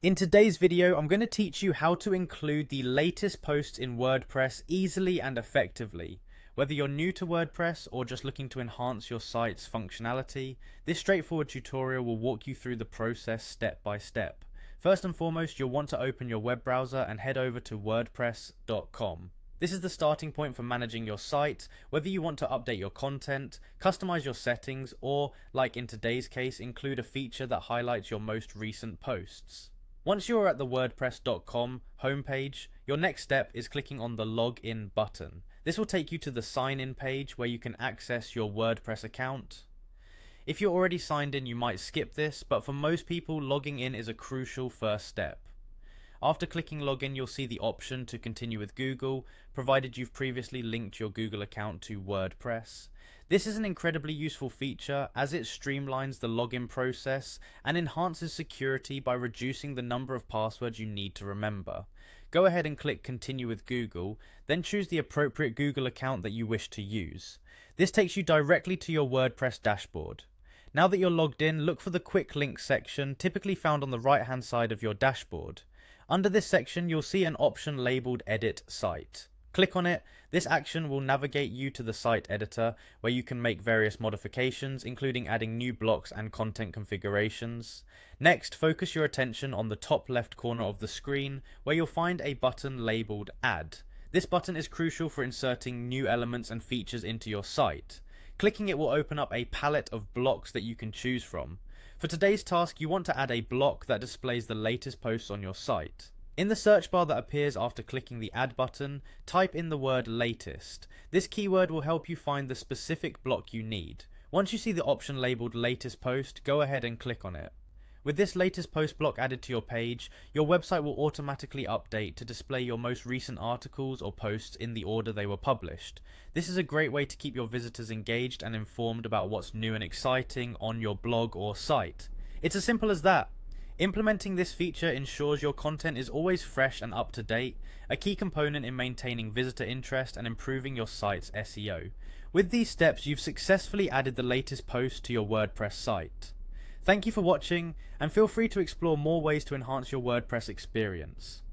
In today's video, I'm going to teach you how to include the latest posts in WordPress easily and effectively. Whether you're new to WordPress or just looking to enhance your site's functionality, this straightforward tutorial will walk you through the process step by step. First and foremost, you'll want to open your web browser and head over to wordpress.com. This is the starting point for managing your site, whether you want to update your content, customize your settings, or, like in today's case, include a feature that highlights your most recent posts. Once you're at the wordpress.com homepage, your next step is clicking on the Login button. This will take you to the Sign In page where you can access your WordPress account. If you're already signed in, you might skip this, but for most people, logging in is a crucial first step. After clicking Login, you'll see the option to continue with Google, provided you've previously linked your Google account to WordPress. This is an incredibly useful feature as it streamlines the login process and enhances security by reducing the number of passwords you need to remember. Go ahead and click Continue with Google, then choose the appropriate Google account that you wish to use. This takes you directly to your WordPress dashboard. Now that you're logged in, look for the Quick Links section, typically found on the right-hand side of your dashboard. Under this section, you'll see an option labeled Edit Site. Click on it. This action will navigate you to the site editor where you can make various modifications, including adding new blocks and content configurations. Next, focus your attention on the top left corner of the screen where you'll find a button labeled Add. This button is crucial for inserting new elements and features into your site. Clicking it will open up a palette of blocks that you can choose from. For today's task, you want to add a block that displays the latest posts on your site. In the search bar that appears after clicking the Add button, type in the word Latest. This keyword will help you find the specific block you need. Once you see the option labeled Latest Post, go ahead and click on it. With this latest post block added to your page, your website will automatically update to display your most recent articles or posts in the order they were published. This is a great way to keep your visitors engaged and informed about what's new and exciting on your blog or site. It's as simple as that. Implementing this feature ensures your content is always fresh and up to date, a key component in maintaining visitor interest and improving your site's SEO. With these steps, you've successfully added the latest post to your WordPress site. Thank you for watching, and feel free to explore more ways to enhance your WordPress experience.